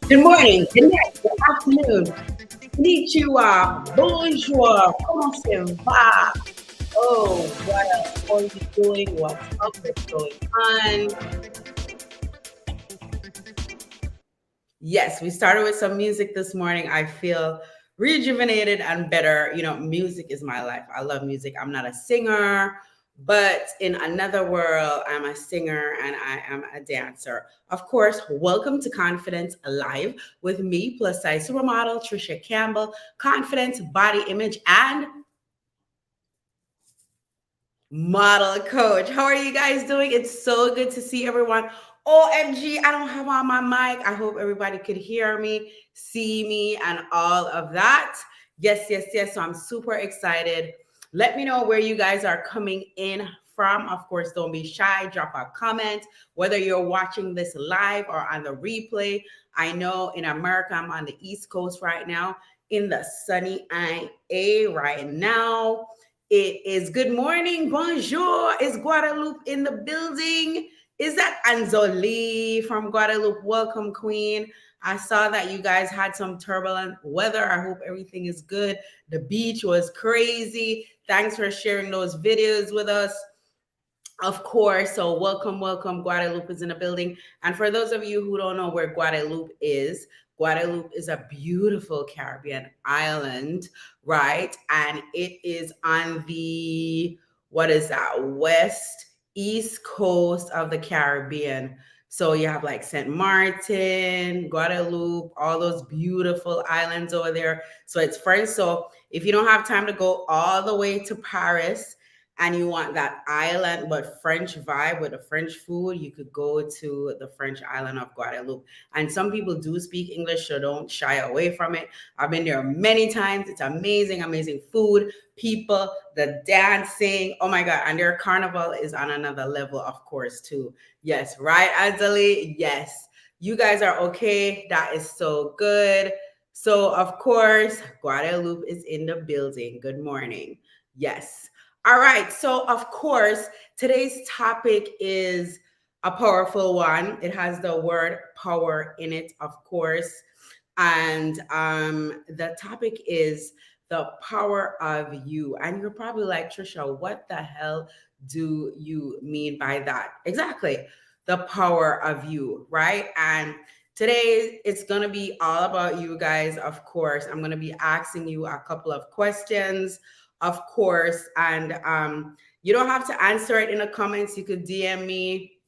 Good morning, good night, good afternoon. Konnichiwa, bonjour, comment ça va? Oh, what are you doing? What's up? What's going on? Yes, we started with some music this morning. I feel rejuvenated and better. You know, music is my life. I love music. I'm not a singer, but in another world, I'm a singer and I am a dancer. Of course, welcome to Confidence Live with me, plus size supermodel Tricia Campbell, confidence, body image, and model coach. How are you guys doing? It's so good to see everyone. OMG, I don't have on my mic. I hope everybody could hear me, see me, and all of that. Yes, yes, yes. So I'm super excited. Let me know where you guys are coming in from. Of course, don't be shy. Drop a comment, whether you're watching this live or on the replay. I know in America, I'm on the East Coast right now, in the sunny IA right now. It is good morning, bonjour. Is Guadalupe in the building? Is that Anzoli from Guadalupe? Welcome, Queen. I saw that you guys had some turbulent weather. I hope everything is good. The beach was crazy. Thanks for sharing those videos with us. Of course, so welcome, welcome. Guadalupe is in the building. And for those of you who don't know where Guadalupe is a beautiful Caribbean island, right? And it is on the, what is that, west, east coast of the Caribbean. So you have like St. Martin, Guadalupe, all those beautiful islands over there. So it's French. So if you don't have time to go all the way to Paris, and you want that island but French vibe with the French food, you could go to the French island of Guadeloupe. And some people do speak English, so don't shy away from it. I've been there many times. It's amazing, amazing food, people, the dancing. Oh my God. And their carnival is on another level, of course, too. Yes, right, Azali? Yes. You guys are okay. That is so good. So, of course, Guadeloupe is in the building. Good morning. Yes. All right. So, of course, today's topic is a powerful one. It has the word power in it, of course. And the topic is the power of you. And you're probably like, Trisha, what the hell do you mean by that? Exactly. The power of you, right? And today it's going to be all about you guys, of course. I'm going to be asking you a couple of questions, of course. And you don't have to answer it in the comments. You could DM me,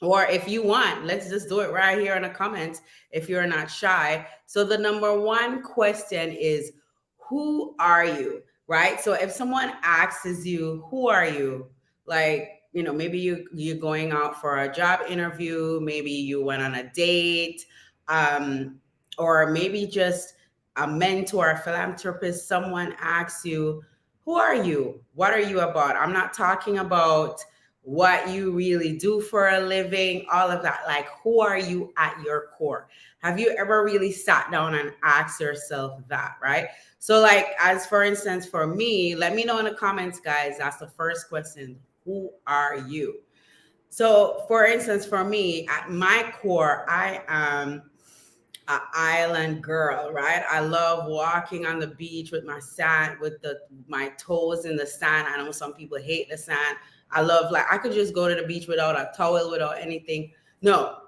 or if you want, let's just do it right here in the comments if you're not shy. So the number one question is, who are you? Right? So if someone asks you, who are you? Like, you know, maybe you're going out for a job interview, maybe you went on a date, or maybe just a mentor, a philanthropist, someone asks you, who are you? What are you about? I'm not talking about what you really do for a living, all of that. Like, who are you at your core? Have you ever really sat down and asked yourself that, right? So, like, as for instance, for me, let me know in the comments, guys. That's the first question. Who are you? So, for instance, for me, at my core, I am an island girl, right? I love walking on the beach with my sand, with my toes in the sand. I know some people hate the sand. I love, like, I could just go to the beach without a towel, without anything. No,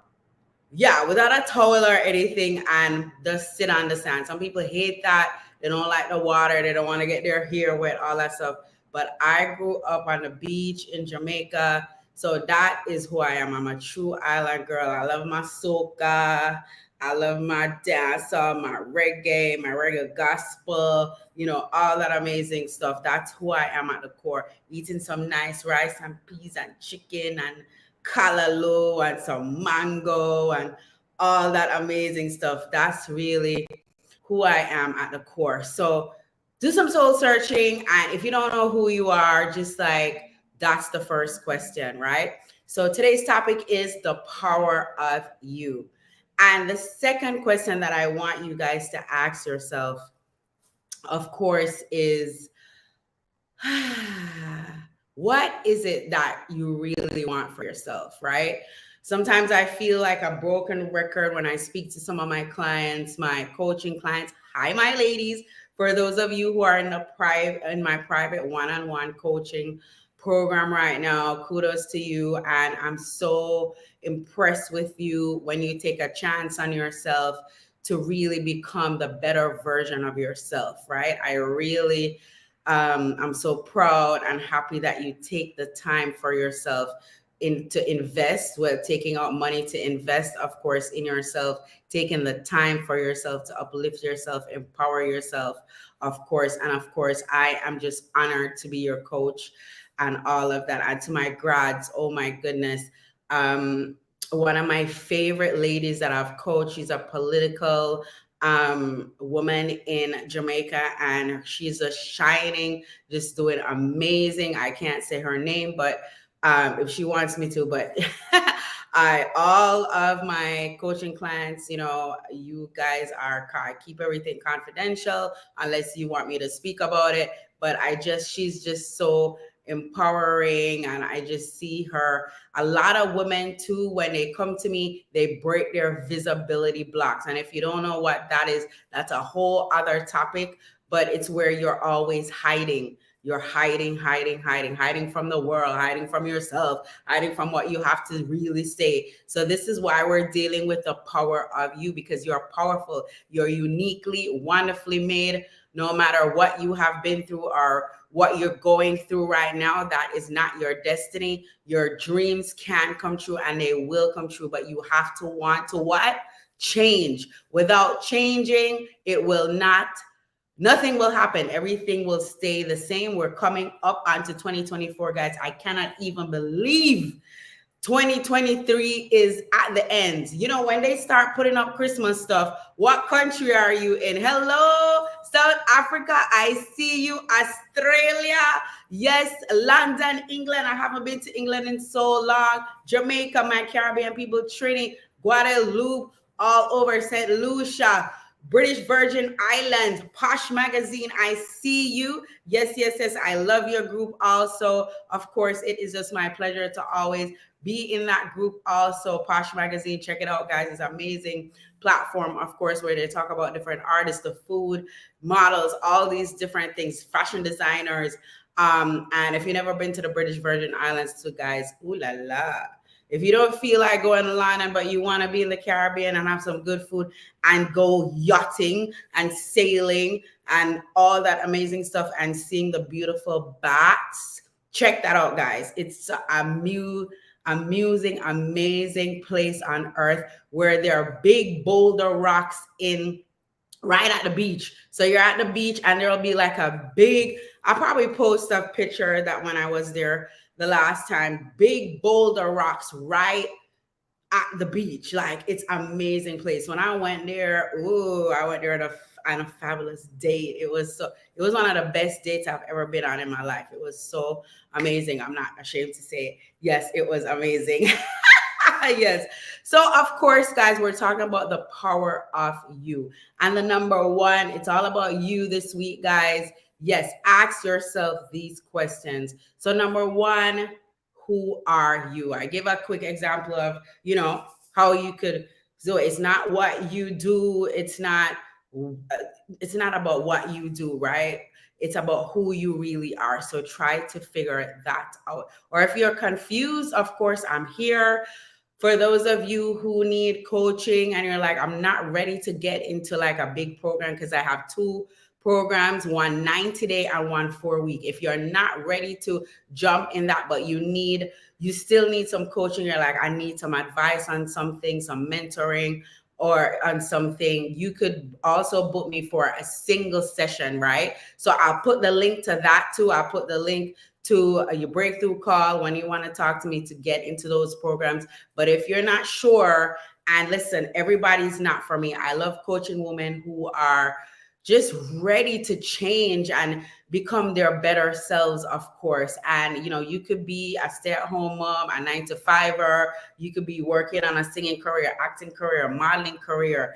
yeah, without a towel or anything, and just sit on the sand. Some people hate that. They don't like the water. They don't want to get their hair wet, all that stuff. But I grew up on the beach in Jamaica. So that is who I am. I'm a true island girl. I love my soca. I love my dancehall, my reggae gospel, you know, all that amazing stuff. That's who I am at the core. Eating some nice rice and peas and chicken and callaloo and some mango and all that amazing stuff. That's really who I am at the core. So do some soul searching. And if you don't know who you are, just like, that's the first question, right? So today's topic is the power of you. And the second question that I want you guys to ask yourself, of course, is what is it that you really want for yourself, right? Sometimes I feel like a broken record when I speak to some of my clients, my coaching clients. Hi, my ladies. For those of you who are in my private one-on-one coaching program right now, kudos to you. And I'm so impressed with you when you take a chance on yourself to really become the better version of yourself, right? I really I'm so proud and happy that you take the time for yourself to invest, well, taking out money to invest, of course, in yourself, taking the time for yourself to uplift yourself, empower yourself, of course. And of course, I am just honored to be your coach and all of that. And to my grads, oh my goodness. One of my favorite ladies that I've coached, she's a political woman in Jamaica, and she's just shining, just doing amazing. I can't say her name, but if she wants me to, but all of my coaching clients, you guys I keep everything confidential unless you want me to speak about it. But she's just so empowering, and I just see her. A lot of women too, when they come to me, they break their visibility blocks. And if you don't know what that is, that's a whole other topic, but it's where you're always hiding. You're hiding from the world, hiding from yourself, hiding from what you have to really say. So this is why we're dealing with the power of you, because you're powerful. You're uniquely, wonderfully made. No matter what you have been through or what you're going through right now, that is not your destiny. Your dreams can come true, and they will come true, but you have to want to what? Change. Without changing, it will not. Nothing will happen. Everything will stay the same. We're coming up onto 2024, guys. I cannot even believe 2023 is at the end. When they start putting up Christmas stuff, what country are you in? Hello, South Africa. I see you. Australia. Yes, London, England. I haven't been to England in so long. Jamaica, my Caribbean people, Trinity, Guadeloupe, all over St. Lucia. British Virgin Islands, Posh Magazine, I see you. Yes. I love your group also. Of course, it is just my pleasure to always be in that group also. Posh Magazine, check it out, guys. It's an amazing platform, of course, where they talk about different artists, the food, models, all these different things, fashion designers. And if you've never been to the British Virgin Islands, too, guys, ooh la la. If you don't feel like going to London, but you want to be in the Caribbean and have some good food and go yachting and sailing and all that amazing stuff and seeing the beautiful bats, check that out, guys. It's amusing, amazing place on earth where there are big boulder rocks right at the beach. So you're at the beach and there'll be like I'll probably post a picture that when I was there the last time, big boulder rocks right at the beach. Like, it's amazing place. When I went there, I went there on a fabulous date. It was one of the best dates I've ever been on in my life. It was so amazing. I'm not ashamed to say it. Yes, it was amazing. Yes. So of course, guys, we're talking about the power of you. And the number one, it's all about you this week, guys. Yes, ask yourself these questions. So number one, who are you? I give a quick example of, how you could, so it's not what you do. It's not about what you do, right? It's about who you really are. So try to figure that out. Or if you're confused, of course, I'm here. For those of you who need coaching and you're like, I'm not ready to get into like a big program, because I have two programs, one 90-day and one 4-week. If you're not ready to jump in that, but you still need some coaching, you're like, I need some advice on something, some mentoring or on something, you could also book me for a single session, right? So I'll put the link to that too. I'll put the link to your breakthrough call when you want to talk to me to get into those programs. But if you're not sure, and listen, everybody's not for me. I love coaching women who are just ready to change and become their better selves, of course. And, you could be a stay-at-home mom, a 9-to-5er. You could be working on a singing career, acting career, modeling career.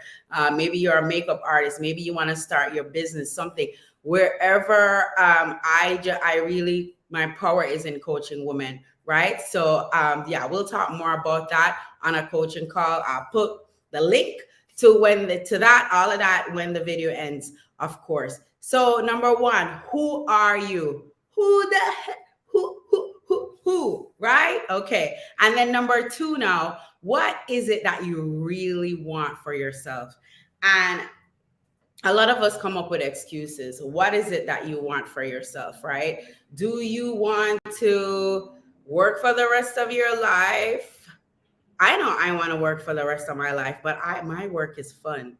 Maybe you're a makeup artist. Maybe you want to start your business, something. Wherever I really my power is in coaching women, right? So yeah, we'll talk more about that on a coaching call. I'll put the link to to that, all of that when the video ends, of course. So number one, who are you? Who the heck? Who, right? Okay. And then number two now, what is it that you really want for yourself? And a lot of us come up with excuses. What is it that you want for yourself, right? Do you want to work for the rest of your life? I know I want to work for the rest of my life, but my work is fun,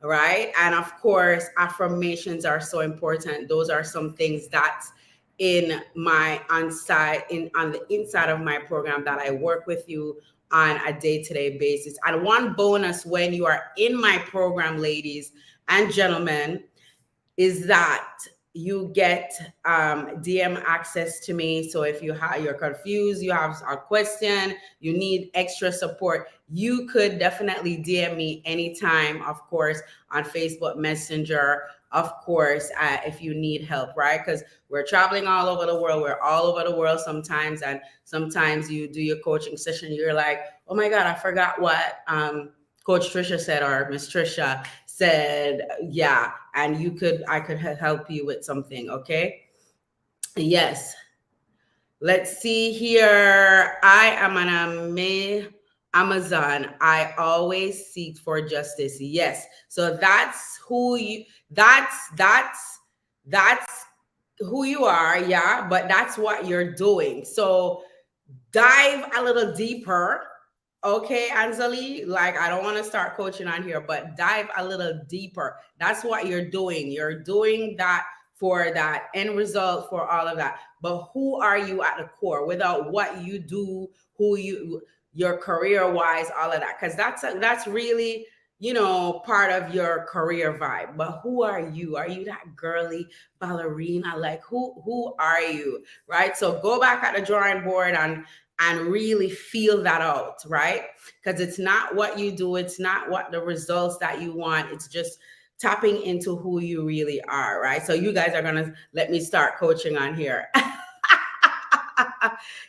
right? And of course, affirmations are so important. Those are some things that's in my on the inside of my program that I work with you on a day-to-day basis. And one bonus when you are in my program, ladies and gentlemen, is that you get DM access to me. So if you're confused, you have a question, you need extra support, you could definitely DM me anytime, of course, on Facebook Messenger, of course, if you need help, right? Because we're traveling all over the world. We're all over the world sometimes. And sometimes you do your coaching session, you're like, oh my God, I forgot what Coach Tricia said, or Miss Tricia said, yeah, and I could help you with something. Okay. Yes. Let's see here. I am an Amazon. I always seek for justice. Yes. So that's that's who you are. Yeah. But that's what you're doing. So dive a little deeper. Okay, Anjali, like I don't want to start coaching on here, but dive a little deeper. That's what you're doing. You're doing that for that end result, for all of that. But who are you at the core without what you do, your career wise, all of that? Because that's really, part of your career vibe. But who are you? Are you that girly ballerina? Like who are you? Right? So go back at the drawing board and really feel that out, right? Because it's not what you do, it's not what the results that you want, it's just tapping into who you really are, right? So you guys are gonna let me start coaching on here.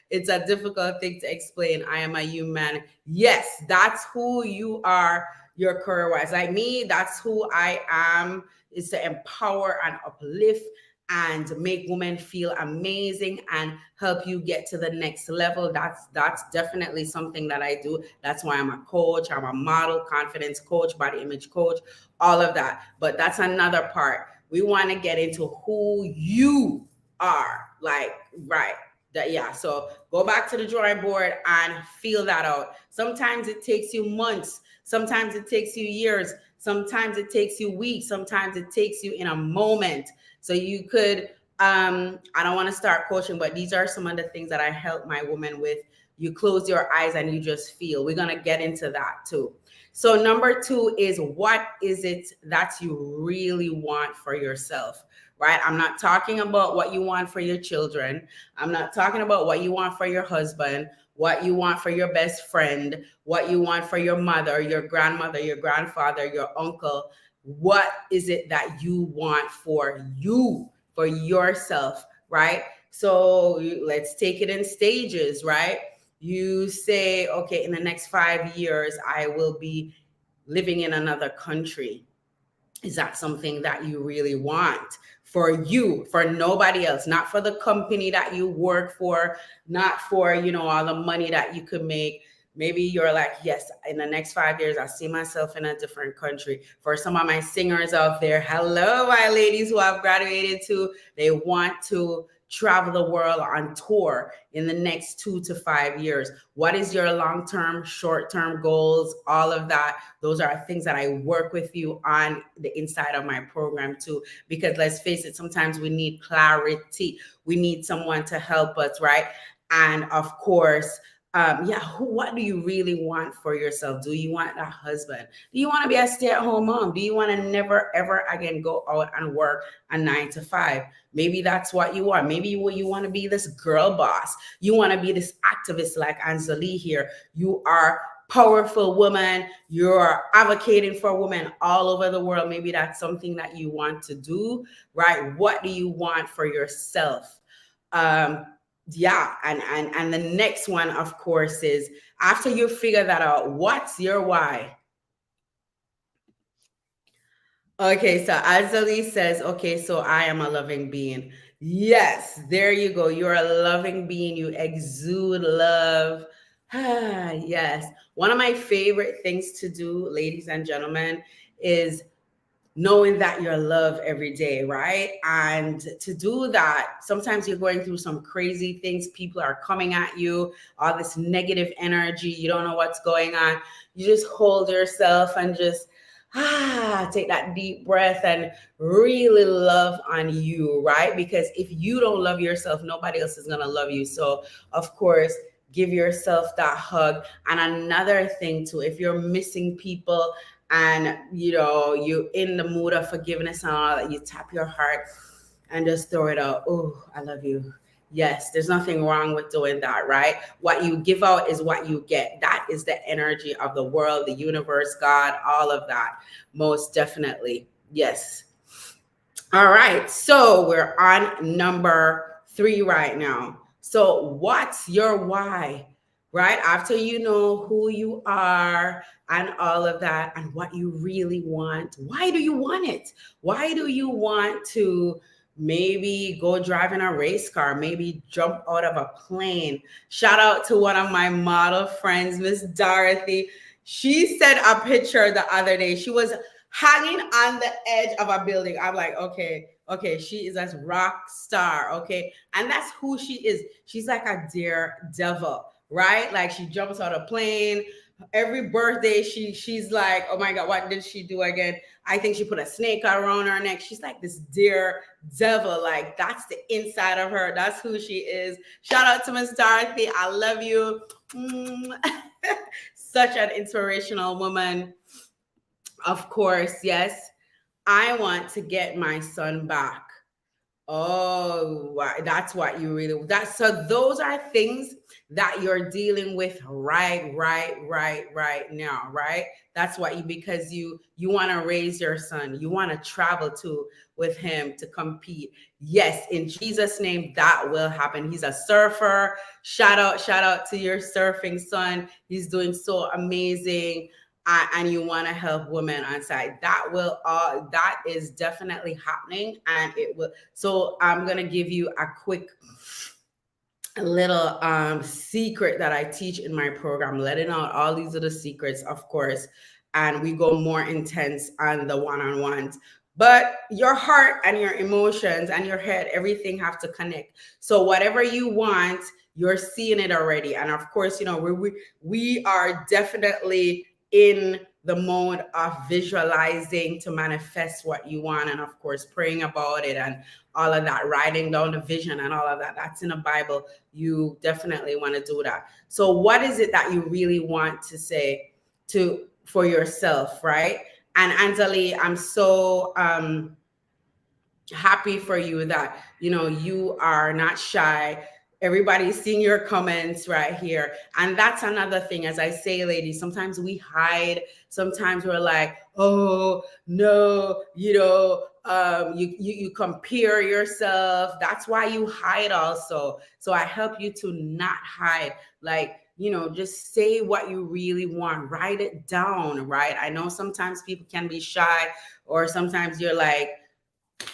It's a difficult thing to explain. I am a human. Yes, that's who you are, your career wise. Like me, that's who I am, is to empower and uplift and make women feel amazing and help you get to the next level. That's definitely something that I do. That's why I'm a coach. I'm a model, confidence coach, body image coach, all of that. But that's another part. We want to get into who you are, like, right. Yeah, so go back to the drawing board and feel that out. Sometimes it takes you months, sometimes it takes you years, sometimes it takes you weeks, sometimes it takes you in a moment. So you could, I don't want to start coaching, but these are some of the things that I help my women with. You close your eyes and you just feel. We're going to get into that too. So number two is, what is it that you really want for yourself? Right? I'm not talking about what you want for your children. I'm not talking about what you want for your husband, what you want for your best friend, what you want for your mother, your grandmother, your grandfather, your uncle. What is it that you want for you, for yourself, right? So let's take it in stages, right? You say, okay, in the next 5 years, I will be living in another country. Is that something that you really want for you, for nobody else, not for the company that you work for, not for, all the money that you could make? Maybe you're like, yes, in the next 5 years, I see myself in a different country. For some of my singers out there, hello, my ladies who have graduated too, they want to travel the world on tour in the next 2 to 5 years. What is your long-term, short-term goals? All of that. Those are things that I work with you on the inside of my program too, because let's face it, sometimes we need clarity. We need someone to help us, right? And of course, what do you really want for yourself? Do you want a husband? Do you want to be a stay-at-home mom? Do you want to never, ever again go out and work a 9 to 5? Maybe that's what you want. Maybe you want to be this girl boss. You want to be this activist like Anjali here. You are powerful woman. You're advocating for women all over the world. Maybe that's something that you want to do, right? What do you want for yourself? um yeah, and the next one, of course, is after you figure that out, what's your why? Okay, so Azali says, okay, so I am a loving being. Yes, there you go. You're a loving being. You exude love. Ah, yes. One of my favorite things to do, ladies and gentlemen, is knowing that you're loved every day, right? And to do that, sometimes you're going through some crazy things. People are coming at you, all this negative energy. You don't know what's going on. You just hold yourself and just take that deep breath and really love on you, right? Because if you don't love yourself, nobody else is going to love you. So, of course, give yourself that hug. And another thing too, if you're missing people, and you're in the mood of forgiveness and all that, you tap your heart and just throw it out. Oh, I love you. Yes, there's nothing wrong with doing that, right? What you give out is what you get. That is the energy of the world, the universe, God, all of that. Most definitely. Yes. All right. So we're on number 3 right now. So what's your why? Right? After you know who you are and all of that and what you really want, why do you want it? Why do you want to maybe go drive in a race car, maybe jump out of a plane? Shout out to one of my model friends, Miss Dorothy. She sent a picture the other day. She was hanging on the edge of a building. I'm like, okay, she is a rock star, okay? And that's who she is. She's like a daredevil, right? Like she jumps out of a plane. Every birthday, she's like, oh my God, what did she do again? I think she put a snake around her neck. She's like this daredevil. Like that's the inside of her. That's who she is. Shout out to Miss Dorothy. I love you. Such an inspirational woman. Of course, yes. I want to get my son back. Oh, that's what you really so those are things that you're dealing with right now, right? That's what because you want to raise your son. You want to travel to with him to compete. Yes, in Jesus' name, that will happen. He's a surfer. Shout out to your surfing son. He's doing so amazing. And you want to help women on site, that is definitely happening, and it will. So I'm gonna give you a quick little secret that I teach in my program, letting out all these little secrets, of course, and we go more intense on the one-on-ones. But your heart and your emotions and your head, everything have to connect. So whatever you want, you're seeing it already. And of course, we are definitely in the mode of visualizing to manifest what you want, and of course praying about it and all of that, writing down the vision and all of that. That's in the Bible. You definitely want to do that. So what is it that you really want to say for yourself, right? And Anjali, I'm so happy for you that you are not shy. Everybody's seeing your comments right here. And that's another thing. As I say, ladies, sometimes we hide. Sometimes we're like, oh no, you compare yourself. That's why you hide also. So I help you to not hide. Like, just say what you really want. Write it down, right? I know sometimes people can be shy, or sometimes you're like,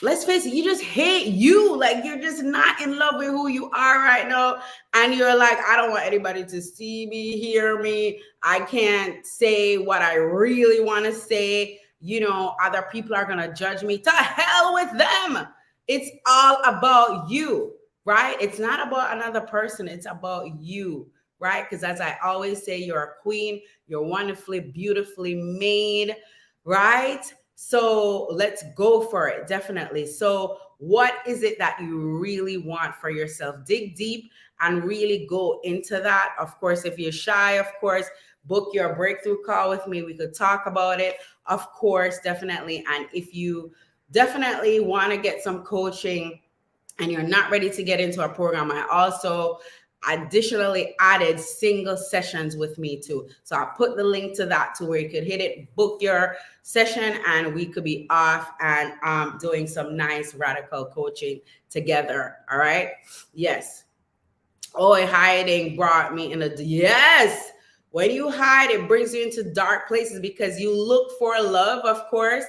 let's face it, you just hate you. Like you're just not in love with who you are right now. And you're like, I don't want anybody to see me, hear me. I can't say what I really want to say. Other people are going to judge me. To hell with them. It's all about you, right? It's not about another person. It's about you, right? Because as I always say, you're a queen. You're wonderfully, beautifully made, right? So let's go for it. Definitely. So what is it that you really want for yourself? Dig deep and really go into that. Of course, if you're shy, of course, book your breakthrough call with me. We could talk about it. Of course, definitely. And if you definitely want to get some coaching and you're not ready to get into a program, I also additionally added single sessions with me too. So I put the link to that to where you could hit it, book your session, and we could be off and doing some nice radical coaching together. All right. Yes. Oh, hiding brought me in a, yes. When you hide, it brings you into dark places because you look for love, of course,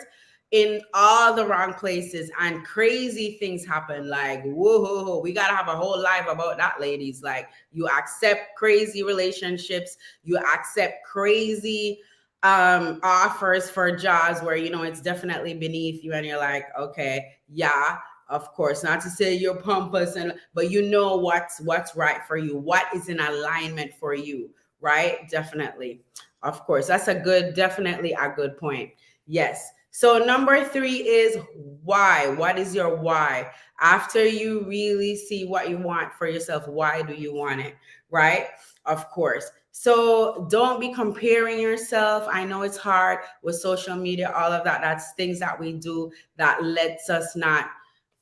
in all the wrong places, and crazy things happen. Like, whoa, we gotta have a whole live about that, ladies. Like, you accept crazy relationships, you accept crazy offers for jobs where you know it's definitely beneath you, and you're like, okay, yeah, of course, not to say you're pompous, and but you know what's right for you, what is in alignment for you, right? Definitely. Of course, that's a good, definitely a good point. Yes. So number 3 is why. What is your why? After you really see what you want for yourself, why do you want it, right? Of course. So don't be comparing yourself. I know it's hard with social media, all of that. That's things that we do that lets us not,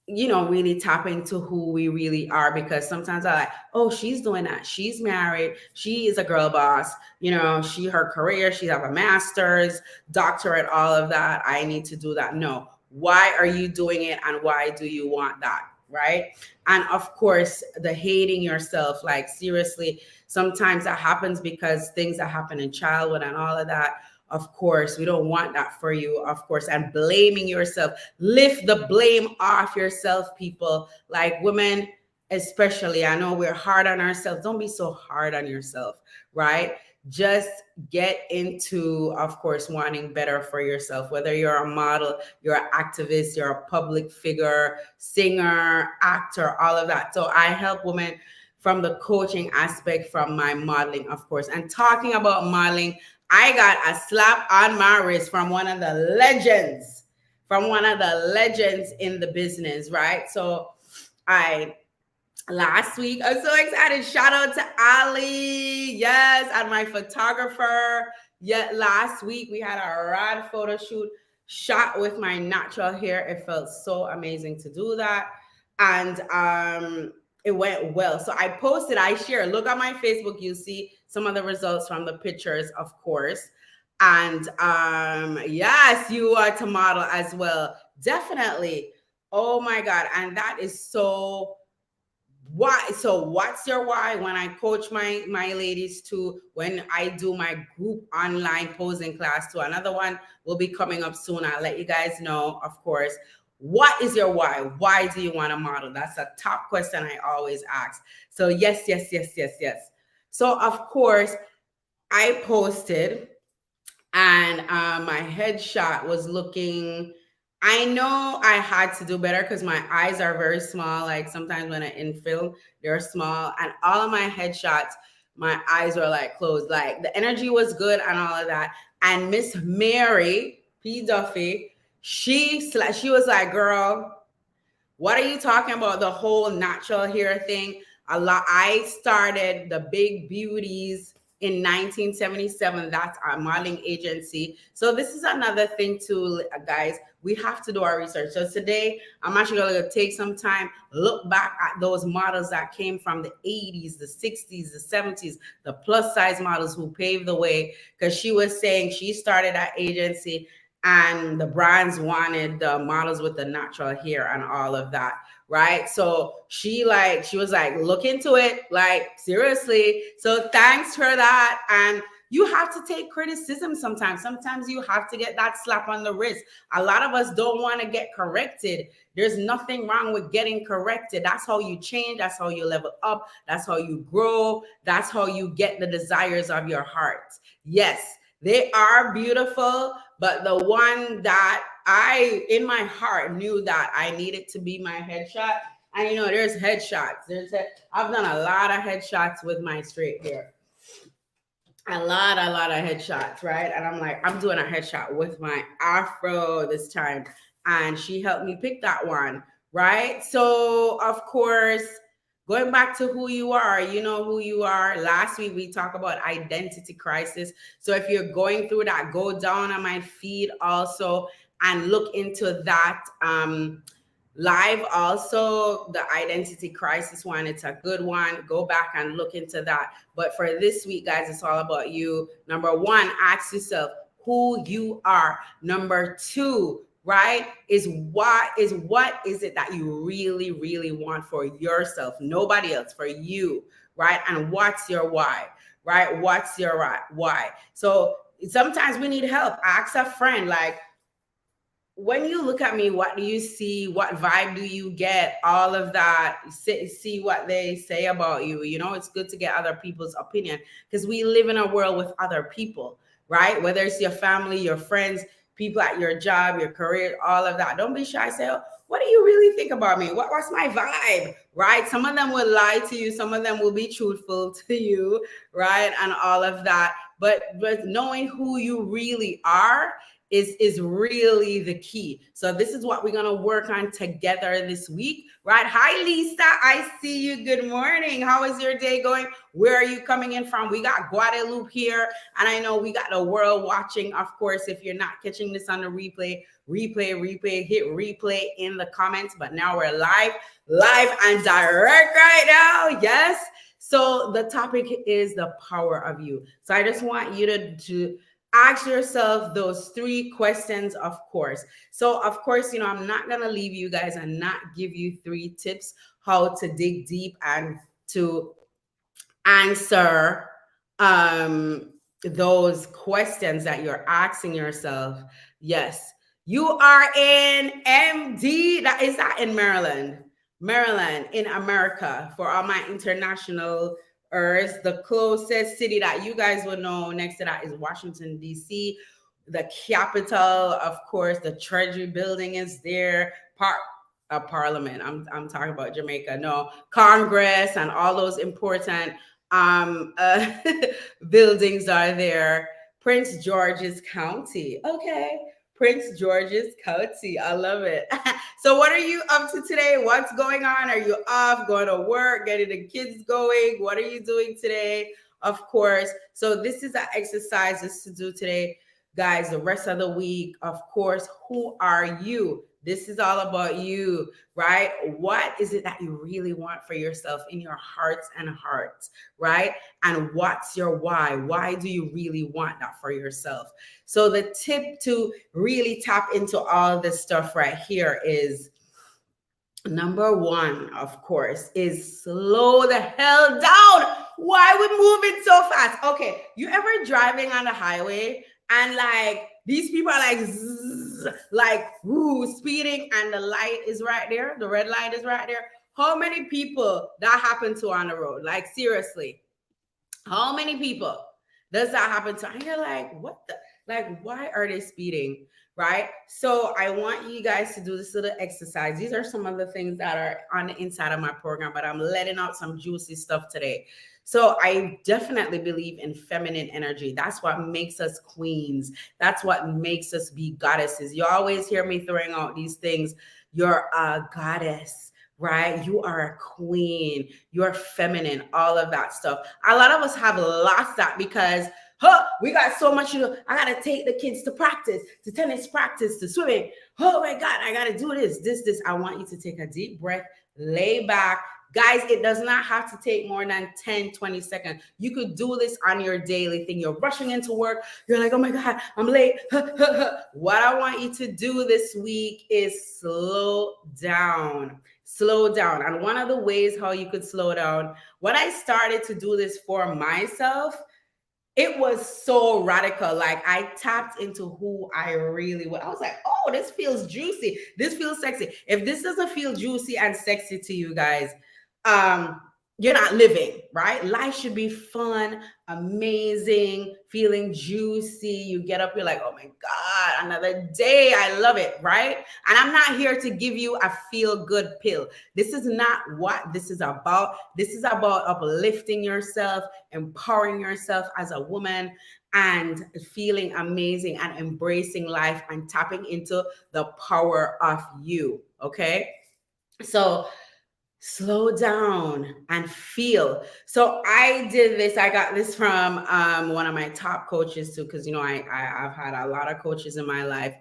you know, really tap into who we really are, because sometimes I like, oh, she's doing that, she's married, she is a girl boss, you know, her career, she have a master's, doctorate, all of that, I need to do that. No, why are you doing it, and why do you want that, right? And of course, the hating yourself, like seriously, sometimes that happens because things that happen in childhood and all of that. Of course, we don't want that for you, of course. And blaming yourself, lift the blame off yourself, people. Like women, especially, I know we're hard on ourselves. Don't be so hard on yourself, right? Just get into, of course, wanting better for yourself, whether you're a model, you're an activist, you're a public figure, singer, actor, all of that. So I help women from the coaching aspect, from my modeling, of course. And talking about modeling, I got a slap on my wrist from one of the legends, in the business, right? So last week, I'm so excited. Shout out to Ali, yes, and my photographer. Yet last week we had a rad photo shoot shot with my natural hair. It felt so amazing to do that, and it went well. So I posted, I shared. Look at my Facebook, you see some of the results from the pictures, of course. And yes, you are to model as well, definitely. Oh my God, and that is so why. So what's your why? When I coach my ladies too, when I do my group online posing class too, another one will be coming up soon, I'll let you guys know, of course. What is your why do you want to model? That's a top question I always ask. So yes. So of course I posted, and my headshot was looking, I know I had to do better because my eyes are very small. Like sometimes when I in film, they're small, and all of my headshots, my eyes were like closed. Like the energy was good and all of that. And Miss Mary P. Duffy, she was like, girl, what are you talking about? The whole natural hair thing. I started the Big Beauties in 1977. That's our modeling agency. So this is another thing too, guys. We have to do our research. So today, I'm actually going to take some time, look back at those models that came from the 80s, the 60s, the 70s, the plus size models who paved the way. Because she was saying she started that agency and the brands wanted the models with the natural hair and all of that, right? So she was like, look into it, like seriously. So thanks for that. And you have to take criticism sometimes. Sometimes you have to get that slap on the wrist. A lot of us don't want to get corrected. There's nothing wrong with getting corrected. That's how you change. That's how you level up. That's how you grow. That's how you get the desires of your heart. Yes, they are beautiful, but the one that I, in my heart, knew that I needed to be my headshot. And you know, there's headshots. I've done a lot of headshots with my straight hair. A lot of headshots, right? And I'm like, I'm doing a headshot with my afro this time. And she helped me pick that one, right? So, of course, going back to who you are, you know who you are. Last week, we talked about identity crisis. So if you're going through that, go down on my feed also and look into that live also, the identity crisis one, it's a good one. Go back and look into that. But for this week, guys, it's all about you. Number one, ask yourself who you are. Number two, right, is what is it that you really, really want for yourself, nobody else, for you, right? And what's your why, right? What's your why? So sometimes we need help. Ask a friend, like, when you look at me, what do you see? What vibe do you get? All of that. See what they say about you. You know, it's good to get other people's opinion because we live in a world with other people, right? Whether it's your family, your friends, people at your job, your career, all of that. Don't be shy. Say, oh, what do you really think about me? What's my vibe, right? Some of them will lie to you. Some of them will be truthful to you, right? And all of that. But knowing who you really are is really the key. So this is what we're going to work on together this week, right? Hi, Lisa. I see you. Good morning. How is your day going? Where are you coming in from? We got Guadalupe here, and I know we got the world watching. Of course, if you're not catching this on the replay, hit replay in the comments. But now we're live and direct right now. Yes. So the topic is the power of you. So I just want you to ask yourself those three questions, of course. So, of course, I'm not going to leave you guys and not give you three tips how to dig deep and to answer those questions that you're asking yourself. Yes, you are in MD. That is that in Maryland, in America. For all my international Earth, the closest city that you guys would know next to that is Washington, D.C., the capital, of course. The Treasury building is there. Parliament. I'm talking about Jamaica. No, Congress and all those important buildings are there. Prince George's County. Okay. Prince George's County. I love it. So what are you up to today? What's going on? Are you off, going to work, getting the kids going? What are you doing today? Of course. So this is an exercise to do today, guys. The rest of the week, of course, who are you? This is all about you, right? What is it that you really want for yourself in your hearts and hearts, right? And what's your why? Why do you really want that for yourself? So the tip to really tap into all this stuff right here is, number one, of course, is slow the hell down. Why we moving so fast? Okay, you ever driving on the highway and like these people are like zzz, like speeding, and the light is right there, the red light is right there? How many people that happen to on the road? Like, seriously, how many people does that happen to? And you're like, what the, like, why are they speeding? Right? So I want you guys to do this little exercise. These are some of the things that are on the inside of my program, but I'm letting out some juicy stuff today. So I definitely believe in feminine energy. That's what makes us queens. That's what makes us be goddesses. You always hear me throwing out these things. You're a goddess, right? You are a queen. You're feminine, all of that stuff. A lot of us have lost that because we got so much, I got to take the kids to practice, to tennis practice, to swimming. Oh my God, I got to do this. I want you to take a deep breath, lay back. Guys, it does not have to take more than 10, 20 seconds. You could do this on your daily thing. You're rushing into work. You're like, oh my God, I'm late. What I want you to do this week is slow down. Slow down. And one of the ways how you could slow down, when I started to do this for myself, it was so radical. Like, I tapped into who I really was. I was like, oh, this feels juicy. This feels sexy. If this doesn't feel juicy and sexy to you guys, you're not living, right? Life should be fun, amazing, feeling juicy. You get up, you're like, oh my God, another day. I love it, right? And I'm not here to give you a feel-good pill. This is not what this is about. This is about uplifting yourself, empowering yourself as a woman, and feeling amazing and embracing life and tapping into the power of you, okay? So slow down and feel. So I did this. I got this from one of my top coaches too, because I've had a lot of coaches in my life.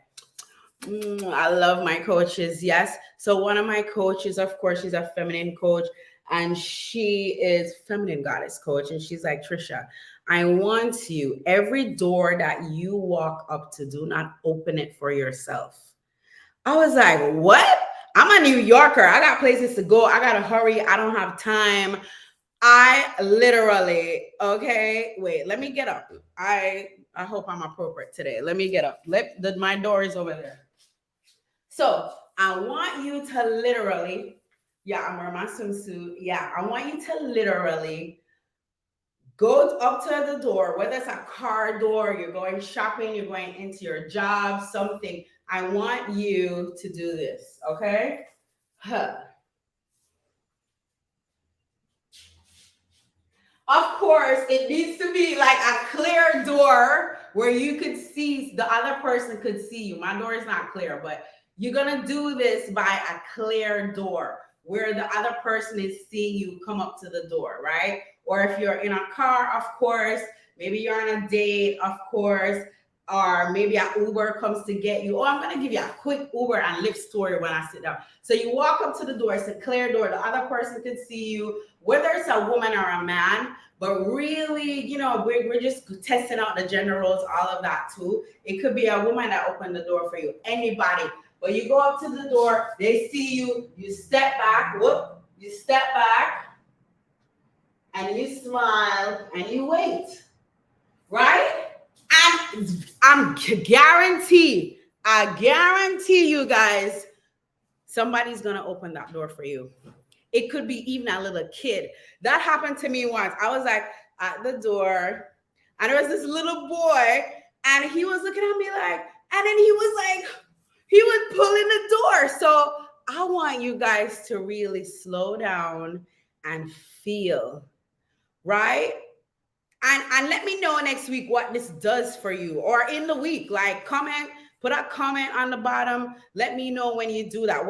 I love my coaches. Yes. So one of my coaches, of course, she's a feminine coach, and she is feminine goddess coach. And she's like, Trisha, I want you, every door that you walk up to, do not open it for yourself. I was like, what? I'm a New Yorker. I got places to go. I got to hurry. I don't have time. I literally, okay, wait, let me get up. I hope I'm appropriate today. Let me get up. My door is over there. So I want you to literally, yeah, I'm wearing my swimsuit. Yeah, I want you to literally go up to the door, whether it's a car door, you're going shopping, you're going into your job, something. I want you to do this, okay? Huh. Of course, it needs to be like a clear door where you could see, the other person could see you. My door is not clear, but you're going to do this by a clear door where the other person is seeing you come up to the door, right? Or if you're in a car, of course, maybe you're on a date, of course, or maybe an Uber comes to get you. Oh, I'm going to give you a quick Uber and Lyft story when I sit down. So you walk up to the door, it's a clear door, the other person can see you, whether it's a woman or a man. But really, we're just testing out the gender roles, all of that too. It could be a woman that opened the door for you, anybody. But you go up to the door, they see you, you step back, you step back, and you smile, and you wait, right? And I guarantee you guys, somebody's gonna open that door for you. It could be even a little kid. That happened to me once. I was like at the door, and there was this little boy, and he was looking at me like, and then he was pulling the door. So I want you guys to really slow down and feel, right? And let me know next week what this does for you, or in the week. Like, put a comment on the bottom. Let me know when you do that.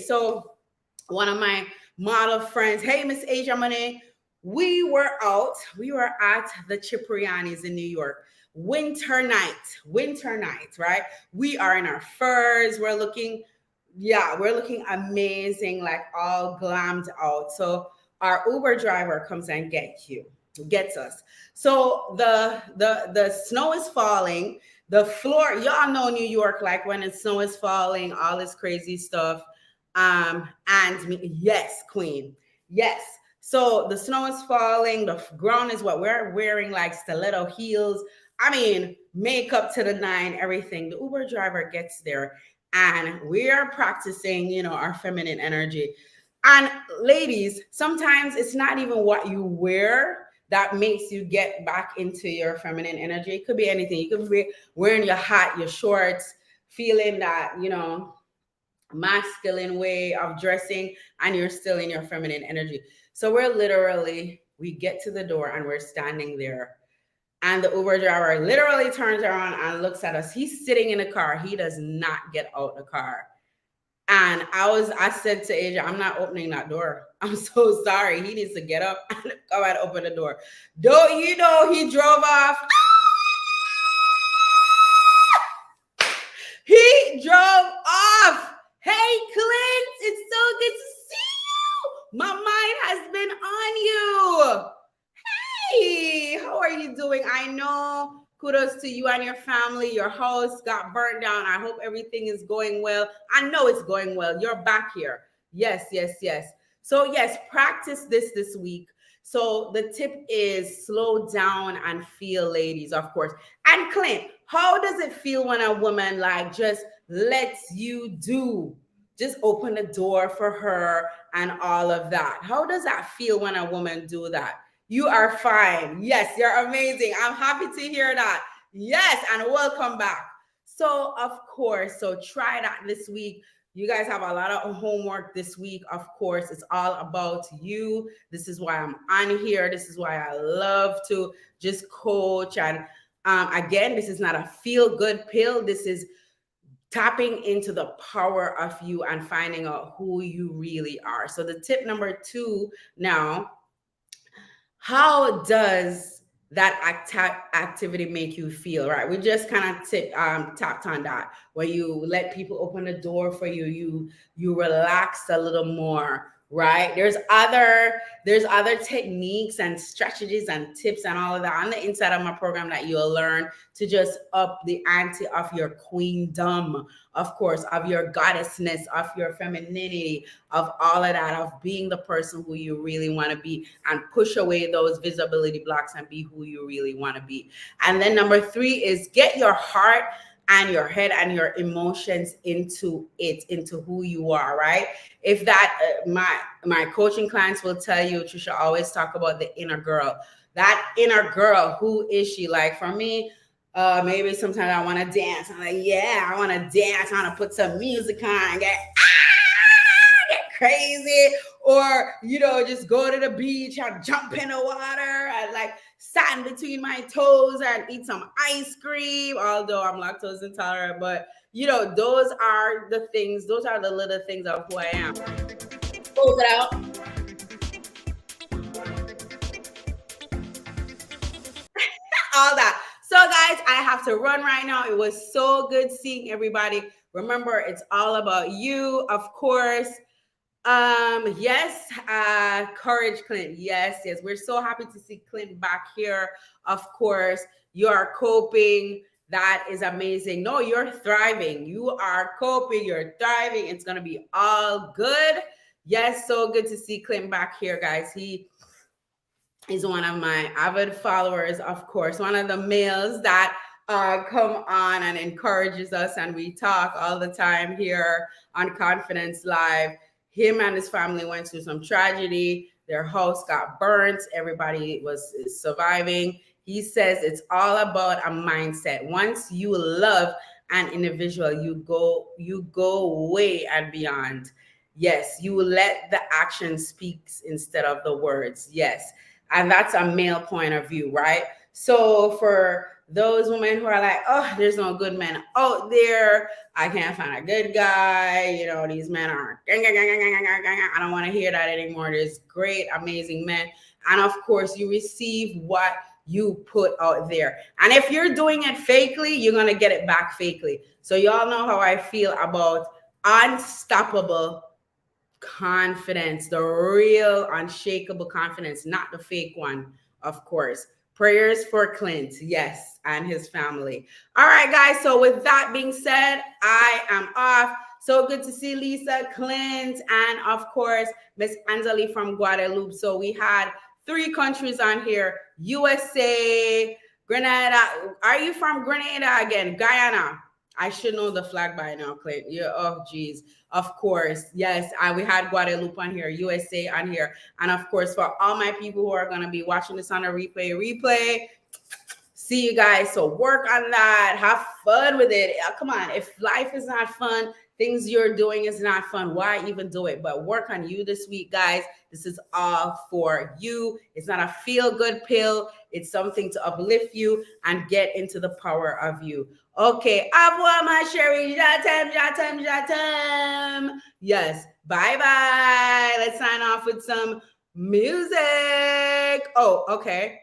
So one of my model friends, hey, Miss Asia Money, we were at the Cipriani's in New York. Winter night, right? We are in our furs. We're looking amazing, like all glammed out. So our Uber driver comes and gets us. So the snow is falling. The floor, y'all know New York, like when the snow is falling, all this crazy stuff. Yes, queen. Yes. So the snow is falling. The ground is what we're wearing, like stiletto heels. I mean, makeup to the nine, everything. The Uber driver gets there, and we are practicing, our feminine energy. And ladies, sometimes it's not even what you wear that makes you get back into your feminine energy. It could be anything. You could be wearing your hat, your shorts, feeling that, masculine way of dressing, and you're still in your feminine energy. So we get to the door and we're standing there, and the Uber driver literally turns around and looks at us. He's sitting in the car. He does not get out the car. And I said to Asia, I'm not opening that door. I'm so sorry. He needs to get up and come and open the door. Don't you know he drove off? He drove off. Hey, Clint, it's so good to see you. My mind has been on you. Hey, how are you doing? I know, kudos to you and your family. Your house got burned down. I hope everything is going well. I know it's going well. You're back here. Yes. So yes, practice this week. So the tip is slow down and feel, ladies, of course. And Clint, how does it feel when a woman like just lets you just open the door for her and all of that? How does that feel when a woman do that? You are fine. Yes, you're amazing. I'm happy to hear that. Yes, and welcome back. So, of course, try that this week. You guys have a lot of homework this week. Of course, it's all about you. This is why I'm on here. This is why I love to just coach. And again, this is not a feel-good pill. This is tapping into the power of you and finding out who you really are. So the tip number 2 now, how does that activity make you feel, right? We just kind of tapped on that. When you let people open the door for you, you relax a little more, right? There's other techniques and strategies and tips and all of that on the inside of my program that you'll learn to just up the ante of your queendom, of course, of your goddessness, of your femininity, of all of that, of being the person who you really want to be, and push away those visibility blocks and be who you really want to be. And then number 3 is get your heart and your head and your emotions into who you are, right? If that my coaching clients will tell you, Trisha always talk about the inner girl. That inner girl, who is she? Like for me, maybe sometimes I want to dance. I'm like, yeah, I want to dance. I want to put some music on, get crazy, or just go to the beach and jump in the water and like sand between my toes and eat some ice cream. Although I'm lactose intolerant, but those are the things. Those are the little things of who I am. Close it out. All that. So guys, I have to run right now. It was so good seeing everybody. Remember, it's all about you, of course. Yes, courage, Clint. Yes. We're so happy to see Clint back here. Of course, you are coping. That is amazing. No, you're thriving. You are coping. You're thriving. It's gonna be all good. Yes, so good to see Clint back here, guys. He is one of my avid followers, of course, one of the males that come on and encourages us, and we talk all the time here on Confidence Live. Him and his family went through some tragedy. Their house got burnt. Everybody was surviving. He says it's all about a mindset. Once you love an individual, you go way and beyond. Yes, you let the action speak instead of the words. Yes. And that's a male point of view, right? So for those women who are like, oh, there's no good men out there, I can't find a good guy, these men are, I don't want to hear that anymore. There's great, amazing men. And of course, you receive what you put out there. And if you're doing it fakely, you're going to get it back fakely. So y'all know how I feel about unstoppable confidence, the real unshakable confidence, not the fake one, of course. Prayers for Clint, yes, and his family. All right, guys. So with that being said, I am off. So good to see Lisa, Clint, and of course, Miss Anjali from Guadeloupe. So we had 3 countries on here: USA, Grenada. Are you from Grenada again? Guyana. I should know the flag by now, Clint. Yeah. Oh, geez. Of course. Yes. We had Guadeloupe on here, USA on here. And of course, for all my people who are going to be watching this on a replay, see you guys. So work on that. Have fun with it. Come on. If life is not fun, things you're doing is not fun, why even do it? But work on you this week, guys. This is all for you. It's not a feel-good pill. It's something to uplift you and get into the power of you. Okay. Au revoir, my chérie. J'attends. Yes. Bye-bye. Let's sign off with some music. Oh, okay.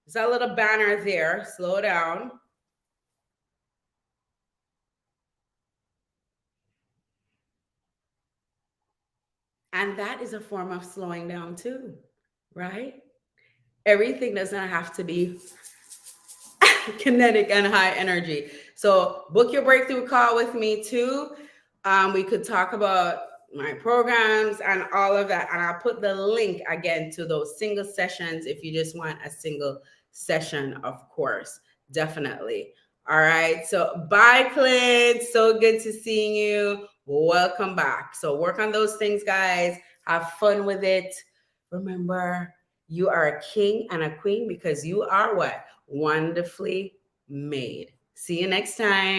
There's a little banner there. Slow down. And that is a form of slowing down too, right? Everything does not have to be kinetic and high energy. So book your breakthrough call with me too. We could talk about my programs and all of that. And I'll put the link again to those single sessions if you just want a single session, of course, definitely. All right. So bye, Clint. So good to seeing you. Welcome back. So work on those things, guys. Have fun with it. Remember, you are a king and a queen because you are what? Wonderfully made. See you next time.